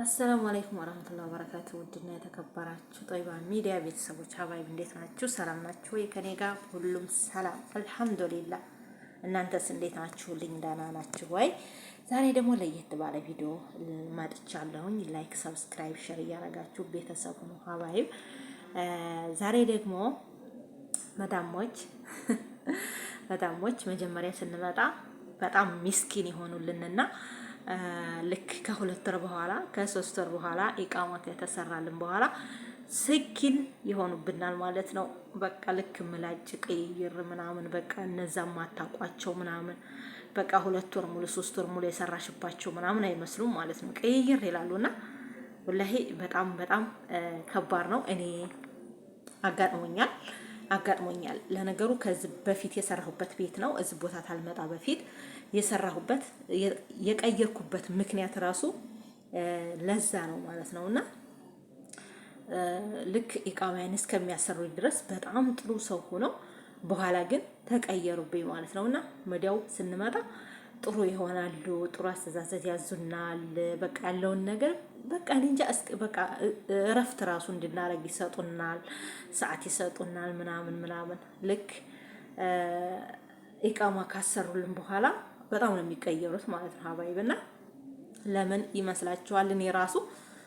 አሰላሙ አለይኩም ወራህመቱላሂ ወበረካቱሁ። ውድና የተከበራችሁ ጦይባ ሚዲያ ቤተሰቦች ሀባይብ እንዴት ናችሁ? ሰላም ናችሁ ወይ? ከኔ ጋር ሁሉም ሰላም አልሐምዱሊላህ። እናንተስ እንዴት ናችሁልኝ? ደህና ናችሁ ወይ? ዛሬ ደግሞ ለየት ባለ ቪዲዮ መጥቻለሁኝ። ላይክ፣ ሰብስክራይብ፣ ሼር እያደረጋችሁ ቤተሰብ ሁኑ ሀባይብ። ዛሬ ደግሞ መዳሞች መጀመሪያ ስንመጣ በጣም ሚስኪን የሆኑልንና ልክ ከሁለት ወር በኋላ ከሶስት ወር በኋላ ኢቃማ ከተሰራልን በኋላ ስኪን ይሆኑብናል ማለት ነው። በቃ ልክ ምላጭ ቀይር ምናምን በቃ እነዛም ማታቋቸው ምናምን በቃ ሁለት ወር ሙሉ ሶስት ወር ሙሉ የሰራሽባቸው ምናምን አይመስሉም ማለት ነው። ቀይር ይላሉና ወላሂ በጣም ከባድ ነው። እኔ አጋጥሞኛል። ለነገሩ ከዚህ በፊት የሰራሁበት ቤት ነው። እዚህ ቦታ ታልመጣ በፊት የሰራሁበት የቀየርኩበት ምክንያት ራሱ ለዛ ነው ማለት ነውና ልክ ኢቃማዬን እስከሚያሰሩኝ ድረስ በጣም ጥሩ ሰው ሆነው በኋላ ግን ተቀየሩብኝ ማለት ነውና ወዲያው ስንመጣ ጥሩ ይሆናሉ። ጥሩ አስተዛዘዝ ያዙናል። በቃ ያለውን ነገር በቃ እንጃ በቃ እረፍት ራሱ እንድናረግ ይሰጡናል። ሰዓት ይሰጡናል ምናምን ልክ ኢቃማ ካሰሩልን በኋላ በጣም ነው የሚቀየሩት ማለት ነው ሀባይብና ለምን ይመስላችኋል? እኔ ራሱ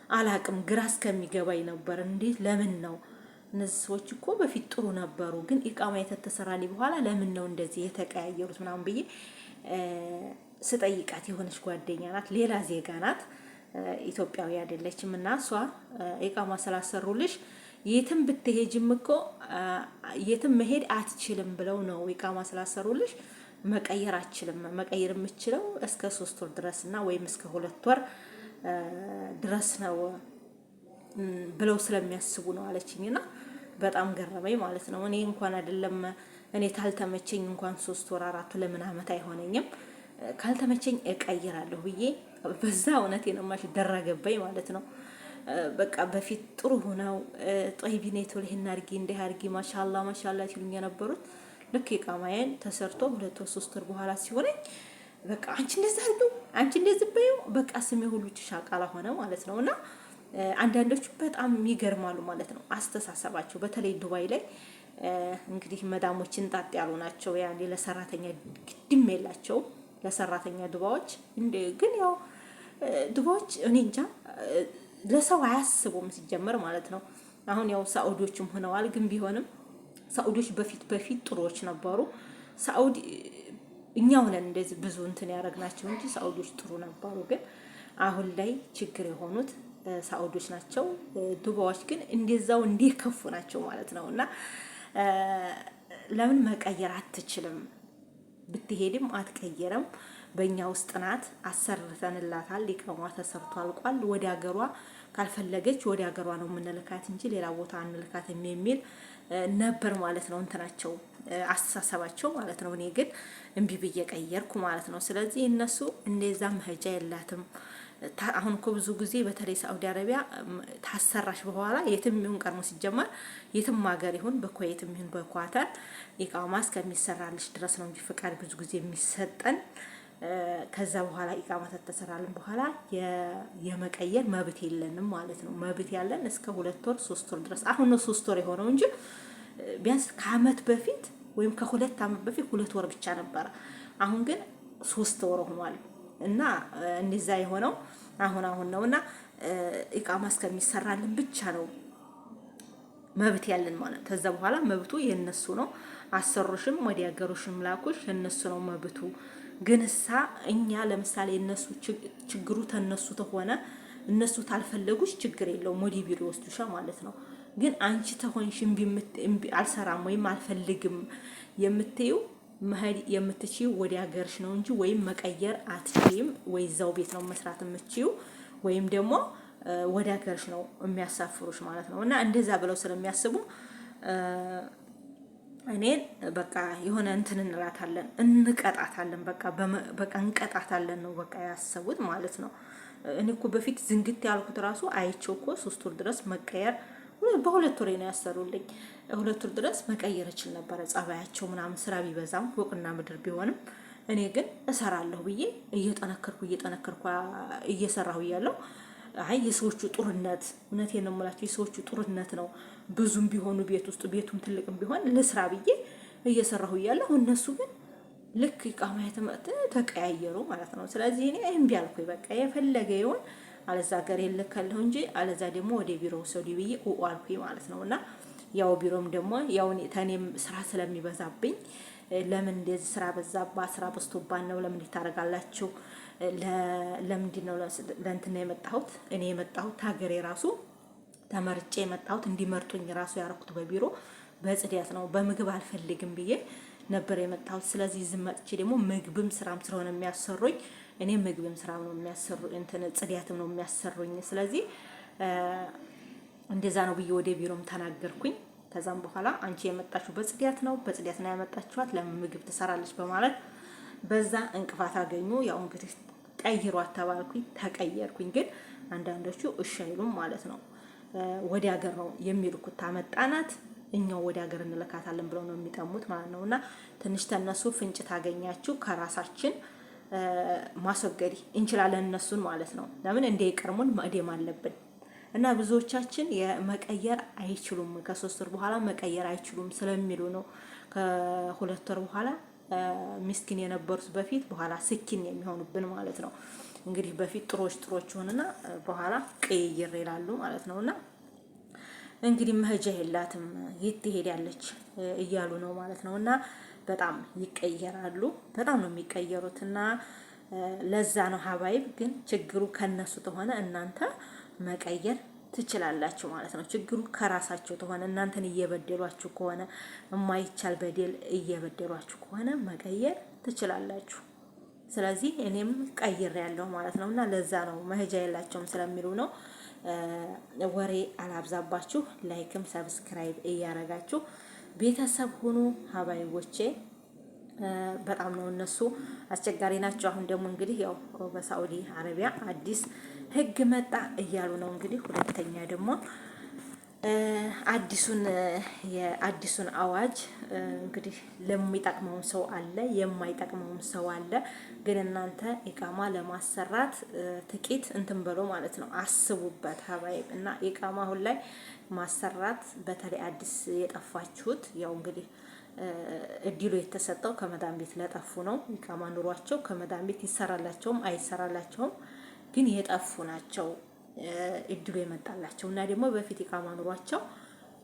አላቅም ግራ እስከሚገባኝ ነበር። እንዴት ለምን ነው እነዚህ ሰዎች እኮ በፊት ጥሩ ነበሩ፣ ግን ኢቃማ የተተሰራልኝ በኋላ ለምን ነው እንደዚህ የተቀያየሩት ምናምን ብዬ ስጠይቃት የሆነች ጓደኛ ናት፣ ሌላ ዜጋ ናት፣ ኢትዮጵያዊ አይደለችም። እና እሷ ኢቃማ ስላሰሩልሽ የትም ብትሄጂም እኮ የትም መሄድ አትችልም ብለው ነው ኢቃማ ስላሰሩልሽ መቀየር አትችልም። መቀየር የምችለው እስከ 3 ወር ድረስ እና ወይም እስከ 2 ወር ድረስ ነው ብለው ስለሚያስቡ ነው አለችኝና በጣም ገረመኝ ማለት ነው። እኔ እንኳን አይደለም እኔ ታልተመቸኝ እንኳን 3 ወር 4 ለምን አመት አይሆነኝም ካልተመቸኝ እቀይራለሁ ብዬ በዛ እውነት የነማሽ ደረገበኝ ማለት ነው። በቃ በፊት ጥሩ ሆነው ጦይቢኔቶ ለህና አርጊ እንደ አርጊ ማሻአላ ሲሉኝ የነበሩት ልክ ኢቃማዬን ተሰርቶ 2 ወር 3 ወር በኋላ ሲሆነኝ በቃ አንቺ እንደዛ አርጊው አንቺ እንደዚህ በይው በቃ ስሜ ሁሉ ተሻቃላ ሆነ ማለት ነውና አንዳንዶቹ በጣም ይገርማሉ ማለት ነው አስተሳሰባቸው። በተለይ ዱባይ ላይ እንግዲህ መዳሞችን ጣጥ ያሉ ናቸው። ያኔ ለሰራተኛ ግድም የላቸው ለሰራተኛ ዱባዮች ግን ያው ዱባዮች እኔ እንጃ ለሰው አያስቡም ሲጀመር ማለት ነው። አሁን ያው ሳኡዲዎችም ሆነዋል። ግን ቢሆንም ሳኡዲዎች በፊት ጥሩዎች ነበሩ። ሳኡዲ እኛው ነን እንደዚህ ብዙ እንትን ያረግናቸው እንጂ ሳኡዲዎች ጥሩ ነበሩ። ግን አሁን ላይ ችግር የሆኑት ሳኡዲዎች ናቸው። ዱባዮች ግን እንደዛው እንዲከፉ ናቸው ማለት ነውና ለምን መቀየር አትችልም? ብትሄድም አትቀየረም። በእኛ ውስጥ ናት። አሰርተንላታል። ኢቃማ ተሰርቶ አልቋል። ወደ ሀገሯ ካልፈለገች ወደ ሀገሯ ነው የምንልካት እንጂ ሌላ ቦታ አንልካትም የሚል ነበር ማለት ነው እንትናቸው አስተሳሰባቸው ማለት ነው። እኔ ግን እምቢ ብዬ ቀየርኩ ማለት ነው። ስለዚህ እነሱ እንደዛ መሄጃ የላትም። አሁን እኮ ብዙ ጊዜ በተለይ ሳዑዲ አረቢያ ታሰራሽ በኋላ የትም ይሁን ቀርሞ ሲጀመር የትም ሀገር ይሁን በኩዌትም ይሁን በኳታር ኢቃማ እስከሚሰራልሽ ድረስ ነው እንጂ ፍቃድ ብዙ ጊዜ የሚሰጠን። ከዛ በኋላ ኢቃማ ተተሰራልን በኋላ የመቀየር መብት የለንም ማለት ነው። መብት ያለን እስከ 2 ወር 3 ወር ድረስ። አሁን ነው 3 ወር የሆነው እንጂ ቢያንስ ከአመት በፊት ወይም ከ2 አመት በፊት 2 ወር ብቻ ነበረ። አሁን ግን 3 ወር ሆኗል። እና እንደዛ የሆነው አሁን ነውና ኢቃማ እስከሚሰራልን ብቻ ነው መብት ያለን ማለት ነው። ከዛ በኋላ መብቱ የነሱ ነው። አሰሩሽም ወዲ ሀገሩሽም ላኩሽ የነሱ ነው መብቱ። ግንሳ እኛ ለምሳሌ እነሱ ችግሩ ተነሱ ተሆነ እነሱ ታልፈለጉሽ ችግር የለውም ወዲ ቢሮ ወስዱሻ ማለት ነው። ግን አንቺ ተሆንሽ እምቢ አልሰራም ወይም አልፈልግም የምትዩ መሄድ የምትችይው ወዲ ሀገርሽ ነው እንጂ ወይም መቀየር አትችይም። ወይ እዛው ቤት ነው መስራት የምትችይው ወይም ደግሞ ወዲ ሀገርሽ ነው የሚያሳፍሩሽ ማለት ነው። እና እንደዛ ብለው ስለሚያስቡ እኔን በቃ የሆነ እንትን እንላታለን እንቀጣታለን በቃ እንቀጣታለን ነው በቃ ያሰቡት ማለት ነው። እኔ እኮ በፊት ዝንግት ያልኩት ራሱ አይቼው እኮ 3 ወር ድረስ መቀየር በ2 ወር ነው ያሰሩልኝ። 2 ወር ድረስ መቀየር እችል ነበር። ጸባያቸው ምናምን ስራ ቢበዛም ፎቅና ምድር ቢሆንም እኔ ግን እሰራለሁ ብዬ እየጠነከርኩ እየሰራሁ እያለሁ አይ የሰዎቹ ጡርነት እውነቴን ነው የምላቸው የሰዎቹ ጡርነት ነው። ብዙም ቢሆኑ ቤት ውስጥ ቤቱም ትልቅም ቢሆን ልስራ ብዬ እየሰራሁ እያለሁ እነሱ ግን ልክ ኢቃማ የተመተ ተቀያየሩ ማለት ነው። ስለዚህ እኔ እምቢ አልኩኝ። በቃ የፈለገ ይሁን አለዛ ሀገር የለከለሁ እንጂ አለዛ ደግሞ ወደ ቢሮ ሰው ብዬ አልኩኝ ማለት ነው። እና ያው ቢሮም ደግሞ ያው ተኔም ስራ ስለሚበዛብኝ ለምን እንደዚህ ስራ በዛባ ስራ በዝቶባን ነው ለምን ታረጋላችሁ? ለምንድን ነው ለእንትን የመጣሁት? እኔ የመጣሁት ሀገሬ ራሱ ተመርጬ የመጣሁት እንዲመርጡኝ ራሱ ያረኩት በቢሮ በጽዳት ነው። በምግብ አልፈልግም ብዬ ነበር የመጣሁት። ስለዚህ ዝም መጥቼ ደግሞ ምግብም ስራም ስለሆነ የሚያሰሩኝ እኔ ምግብም ስራም ነው የሚያሰሩኝ እንትን ጽዳትም ነው የሚያሰሩኝ። ስለዚህ እንደዛ ነው ብዬ ወደ ቢሮም ተናገርኩኝ። ከዛም በኋላ አንቺ የመጣችሁ በጽዳት ነው ያመጣችኋት ለምን ምግብ ትሰራለች በማለት በዛ እንቅፋት አገኙ። ያው እንግዲህ ቀይሯት ተባልኩኝ፣ ተቀየርኩኝ። ግን አንዳንዶቹ እሺ አይሉም ማለት ነው። ወደ ሀገር ነው የሚልኩት። ታመጣናት እኛው ወደ ሀገር እንልካታለን ብለው ነው የሚጠሙት ማለት ነው። እና ትንሽ ተነሱ ፍንጭ ታገኛችሁ ከራሳችን ማስወገድ እንችላለን እነሱን ማለት ነው። ለምን እንደ ይቀርሙን ማደም አለብን። እና ብዙዎቻችን የመቀየር አይችሉም ከ3 ወር በኋላ መቀየር አይችሉም ስለሚሉ ነው ከ2 ወር በኋላ ምስኪን የነበሩት በፊት በኋላ ስኪን የሚሆኑብን ማለት ነው። እንግዲህ በፊት ጥሮች ሆነና በኋላ ቀይር ይላሉ ማለት ነውና እንግዲህ መሄጃ የላትም የት ትሄዳለች እያሉ ነው ማለት ነውና በጣም ይቀየራሉ። በጣም ነው የሚቀየሩትና ለዛ ነው ሀባይብ ግን ችግሩ ከነሱ ተሆነ እናንተ መቀየር ትችላላችሁ ማለት ነው። ችግሩ ከራሳችሁ ተሆነ እናንተን እየበደሏችሁ ከሆነ የማይቻል በደል እየበደሏችሁ ከሆነ መቀየር ትችላላችሁ። ስለዚህ እኔም ቀይር ያለው ማለት ነውና ለዛ ነው መሄጃ የላቸውም ስለሚሉ ነው። ወሬ አላብዛባችሁ። ላይክም ሰብስክራይብ እያረጋችሁ ቤተሰብ ሁኑ ሀባይቦቼ። በጣም ነው እነሱ አስቸጋሪ ናቸው። አሁን ደግሞ እንግዲህ ያው በሳዑዲ አረቢያ አዲስ ህግ መጣ እያሉ ነው። እንግዲህ ሁለተኛ ደግሞ የአዲሱን አዋጅ እንግዲህ ለሚጠቅመው ሰው አለ፣ የማይጠቅመው ሰው አለ። ግን እናንተ ኢቃማ ለማሰራት ጥቂት እንትን በሎ ማለት ነው። አስቡበት ሀባይብ። እና ኢቃማ አሁን ላይ ማሰራት በተለይ አዲስ የጠፋችሁት ያው እንግዲህ እድሉ የተሰጠው ከመዳን ቤት ለጠፉ ነው። ኢቃማ ኑሯቸው ከመዳን ቤት ይሰራላቸውም አይሰራላቸውም ግን የጠፉ ናቸው እድሉ የመጣላቸው እና ደግሞ በፊት ኢቃማ ኑሯቸው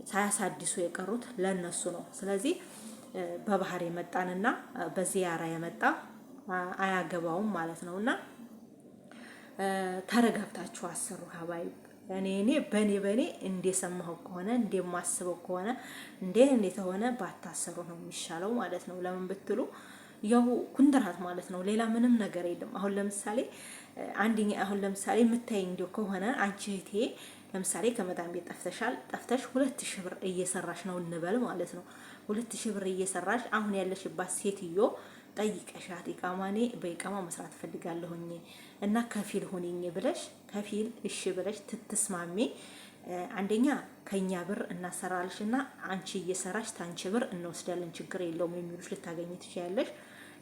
ሳያሳድሱ የቀሩት ለነሱ ነው። ስለዚህ በባህር የመጣንና በዚያራ የመጣ አያገባውም ማለት ነውና ተረጋግታችሁ አሰሩ ሀባይብ። እኔ በኔ እንደሰማሁ ከሆነ እንደማስበው ከሆነ እንዴት ሆነ ባታሰሩ ነው የሚሻለው ማለት ነው። ለምን ብትሉ ያው ኩንትራት ማለት ነው። ሌላ ምንም ነገር የለም። አሁን ለምሳሌ የምታይ እንዲው ከሆነ አንቺ እህቴ ለምሳሌ ከመዳን ቤት ጠፍተሽ 2000 ብር እየሰራሽ ነው እንበል ማለት ነው። 2000 ብር እየሰራሽ አሁን ያለሽባት ሴትዮ ጠይቀሻት ኢቃማኔ በኢቃማ መስራት ፈልጋለሁኝ እና ከፊል ሆነኝ ብለሽ ከፊል እሺ ብለሽ ትትስማሚ አንደኛ ከኛ ብር እናሰራልሽና አንቺ እየሰራሽ ታንቺ ብር እንወስዳለን ችግር የለውም የሚሉሽ ልታገኝ ትችያለሽ።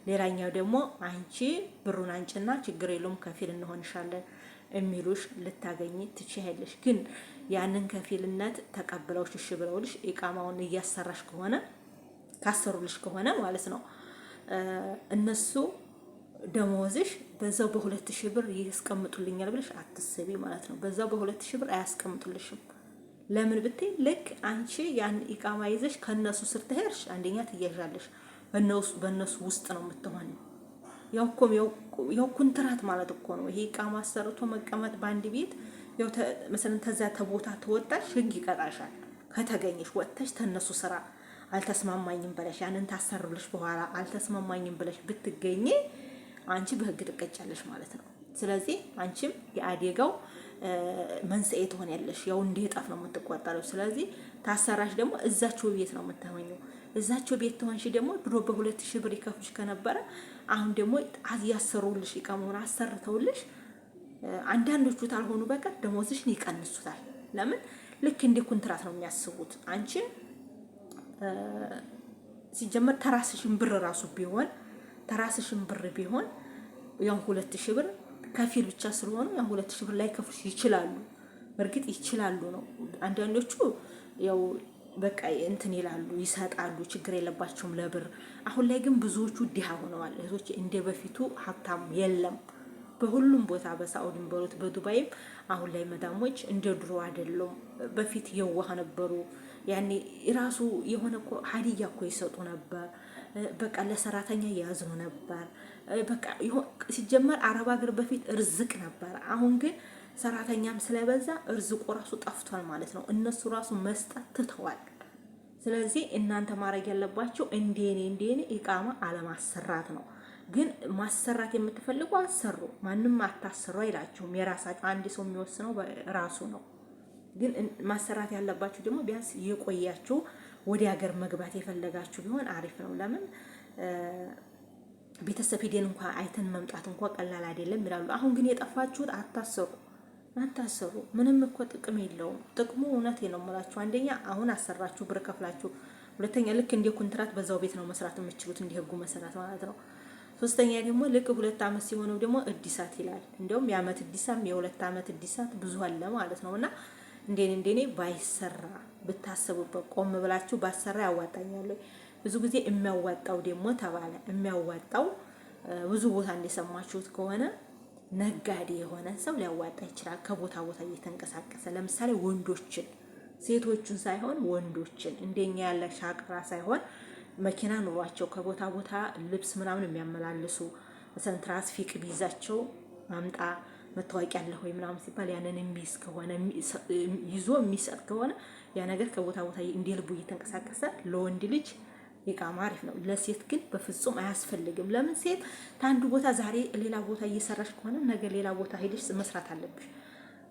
ሌላኛው ደግሞ አንቺ ብሩን አንጭና ችግር የለውም ከፊል እንሆንሻለን የሚሉሽ ልታገኝ ትችያለሽ። ግን ያንን ከፊልነት ተቀብለውሽ እሺ ብለውልሽ ኢቃማውን እያሰራሽ ከሆነ ካሰሩልሽ ከሆነ ማለት ነው እነሱ ደሞዝሽ በዛው በ2000 ብር ያስቀምጡልኛል ብለሽ አትስቢ ማለት ነው። በዛው በ2000 ብር አያስቀምጡልሽም። ለምን ብትይ ልክ አንቺ ያን ኢቃማ ይዘሽ ከነሱ ስር ትሄድሽ አንደኛ ትያዣለሽ። በእነሱ ውስጥ ነው የምትሆነው። ያው ኮንትራት ማለት እኮ ነው። ይሄ ኢቃማ አሰርቶ መቀመጥ በአንድ ቤት ያው መሰለን ተዛ ተቦታ ተወጣሽ ህግ ይቀጣሻል። ከተገኘሽ ወጥተሽ ተነሱ ስራ አልተስማማኝም ብለሽ ያንን ታሰርልሽ በኋላ አልተስማማኝም ብለሽ ብትገኚ አንቺ በህግ ትቀጫለሽ ማለት ነው። ስለዚህ አንቺም የአደጋው መንስኤ ትሆኛለሽ። ያው እንደጠፍ ነው የምትቆጠረው። ስለዚህ ታሰራሽ ደግሞ እዛቸው ቤት ነው የምትሆኚው። እዛቸው ቤት ትሆንሽ ደግሞ ድሮ በ2000 ብር ይከፍሉሽ ከነበረ አሁን ደግሞ ያሰሩልሽ ኢቃማውን አሰርተውልሽ አንዳንዶቹ ታልሆኑ በቀር ደሞዝሽን ይቀንሱታል። ለምን ልክ እንደ ኮንትራት ነው የሚያስቡት። አንቺ ሲጀመር ተራስሽን ብር ቢሆን ያው 2000 ብር ከፊል ብቻ ስለሆኑ ያ 2000 ብር ላይ ከፍሉ ይችላሉ። በእርግጥ ይችላሉ ነው። አንዳንዶቹ ያው በቃ እንትን ይላሉ ይሰጣሉ፣ ችግር የለባቸውም ለብር። አሁን ላይ ግን ብዙዎቹ ድሃ ሆነዋል እህቶች። እንደ በፊቱ ሀብታም የለም በሁሉም ቦታ፣ በሳኡዲም በሉት በዱባይም አሁን ላይ መዳሞች እንደ ድሮ አይደሉም። በፊት የዋህ ነበሩ። ያኔ ራሱ የሆነ እኮ ሀዲያ እኮ ይሰጡ ነበር። በቃ ለሰራተኛ ያዝኑ ነበር። በቃ ሲጀመር አረብ ሀገር በፊት እርዝቅ ነበር። አሁን ግን ሰራተኛም ስለበዛ እርዝቁ ራሱ ጠፍቷል ማለት ነው። እነሱ ራሱ መስጠት ትተዋል። ስለዚህ እናንተ ማድረግ ያለባችሁ እንደኔ ኢቃማ አለማሰራት ነው። ግን ማሰራት የምትፈልጉ አሰሩ፣ ማንም አታሰሩ አይላችሁም። የራሳችሁ አንድ ሰው የሚወስነው ራሱ ነው። ግን ማሰራት ያለባችሁ ደግሞ ቢያንስ የቆያችሁ ወደ ሀገር መግባት የፈለጋችሁ ቢሆን አሪፍ ነው። ለምን ቤተሰብ ሄደን እንኳን አይተን መምጣት እንኳን ቀላል አይደለም ይላሉ። አሁን ግን የጠፋችሁት አታሰሩ። ምንም እኮ ጥቅም የለውም። ጥቅሙ እውነቴ ነው የምላችሁ፣ አንደኛ አሁን አሰራችሁ ብር ከፍላችሁ፣ ሁለተኛ ልክ እንደ ኮንትራት በዛው ቤት ነው መስራት የምትችሉት እንደ ህጉ መሰረት ማለት ነው። ሶስተኛ ደግሞ ልክ 2 አመት ሲሆነው ደግሞ እድሳት ይላል። እንደውም የአመት እድሳት የ2 አመት እድሳት ብዙ አለ ማለት ነውና እንደኔ ባይሰራ ብታስቡበት፣ ቆም ብላችሁ ባሰራ ያዋጣኛል። ብዙ ጊዜ የሚያዋጣው ደግሞ ተባለ የሚያዋጣው ብዙ ቦታ እንደሰማችሁት ከሆነ ነጋዴ የሆነ ሰው ሊያዋጣ ይችላል። ከቦታ ቦታ እየተንቀሳቀሰ ለምሳሌ ወንዶችን፣ ሴቶችን ሳይሆን ወንዶችን እንደኛ ያለ ሻቅራ ሳይሆን መኪና ኑሯቸው ከቦታ ቦታ ልብስ ምናምን የሚያመላልሱ ትራፊክ ቢይዛቸው ማምጣ መታወቂያ አለ ወይ ምናምን ሲባል ያንን የሚይዝ ከሆነ ይዞ የሚሰጥ ከሆነ ያ ነገር ከቦታ ቦታ እንደ ልቡ እየተንቀሳቀሰ ለወንድ ልጅ ኢቃማ አሪፍ ነው። ለሴት ግን በፍጹም አያስፈልግም። ለምን ሴት ታንዱ ቦታ ዛሬ ሌላ ቦታ እየሰራሽ ከሆነ ነገ ሌላ ቦታ ሄደሽ መስራት አለብሽ።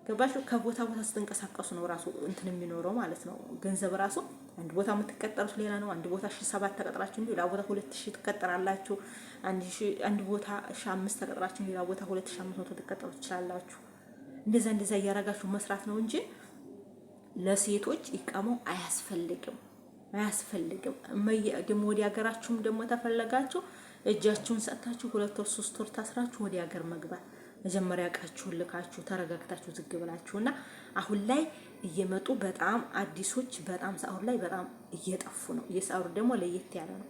ገባሽ? ከቦታ ቦታ ስትንቀሳቀሱ ነው ራሱ እንትን የሚኖረው ማለት ነው። ገንዘብ ራሱ አንድ ቦታ የምትቀጠሩት ሌላ ነው። አንድ ቦታ 7 ተቀጥራችሁ ሌላ ቦታ 2000 ትቀጠራላችሁ። አንድ ቦታ 5 ተቀጥራችሁ ሌላ ቦታ 2500 ትቀጠሩ ትችላላችሁ። እንደዛ እያረጋችሁ መስራት ነው እንጂ ለሴቶች ኢቃማው አያስፈልግም። ደግሞ ወዲ ሀገራችሁም ደግሞ ተፈለጋችሁ እጃችሁን ሰጥታችሁ 2 ወር 3 ወር ታስራችሁ ወዲ ሀገር መግባት። መጀመሪያ ቃችሁን ልካችሁ ተረጋግታችሁ ዝግ ብላችሁና አሁን ላይ እየመጡ በጣም አዲሶች በጣም ሳውር ላይ በጣም እየጠፉ ነው። የሳውር ደግሞ ለየት ያለ ነው።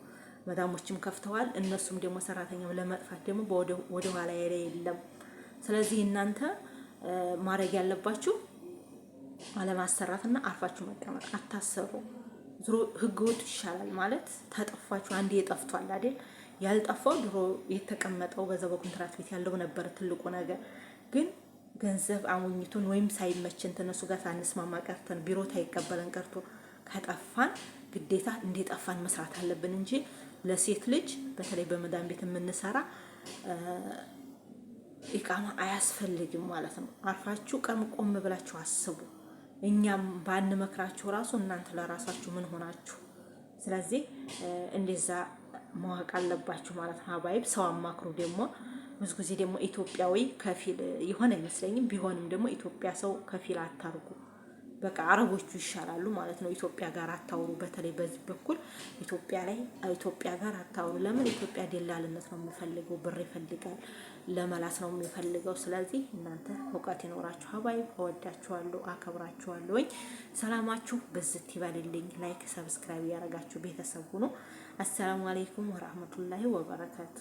መዳሞችም ከፍተዋል። እነሱም ደግሞ ሰራተኛው ለመጥፋት ደግሞ ወደ ኋላ የለም። ስለዚህ እናንተ ማድረግ ያለባችሁ አለማሰራትና አርፋችሁ መቀመጥ። አታሰሩ። ድሮ ህገወጥ ይሻላል ማለት ተጠፋችሁ። አንዴ የጠፍቷል አይደል? ያልጠፋው ድሮ የተቀመጠው በዛው በኮንትራት ቤት ያለው ነበር ትልቁ ነገር። ግን ገንዘብ አሞኝቶን ወይም ሳይመችን ተነሱ ጋር ሳንስማማ ቀርተን ቢሮ ታይቀበለን ቀርቶ ከጠፋን ግዴታ እንደጠፋን መስራት አለብን እንጂ ለሴት ልጅ በተለይ በመዳን ቤት የምንሰራ ኢቃማ አያስፈልግም ማለት ነው። አርፋችሁ ቆም ብላችሁ አስቡ። እኛም ባንመክራችሁ ራሱ እናንተ ለራሳችሁ ምን ሆናችሁ። ስለዚህ እንደዛ ማወቅ አለባችሁ ማለት ነው። ሀባይብ ሰው አማክሩ። ደግሞ ብዙ ጊዜ ደግሞ ኢትዮጵያዊ ከፊል ይሆን አይመስለኝም። ቢሆንም ደግሞ ኢትዮጵያ ሰው ከፊል አታርጉ። በቃ አረቦቹ ይሻላሉ ማለት ነው። ኢትዮጵያ ጋር አታውሩ። በተለይ በዚህ በኩል ኢትዮጵያ ጋር አታውሩ። ለምን? ኢትዮጵያ ደላልነት ነው የሚፈልገው፣ ብር ይፈልጋል፣ ለመላስ ነው የሚፈልገው። ስለዚህ እናንተ እውቀት ይኖራችሁ ሀባይ። እወዳችኋለሁ፣ አከብራችኋለሁ። ሰላማችሁ በዝት ይበልልኝ። ላይክ ሰብስክራይብ ያደረጋችሁ ቤተሰብ ሁኑ። አሰላሙ አለይኩም ወራህመቱላሂ ወበረካቱ።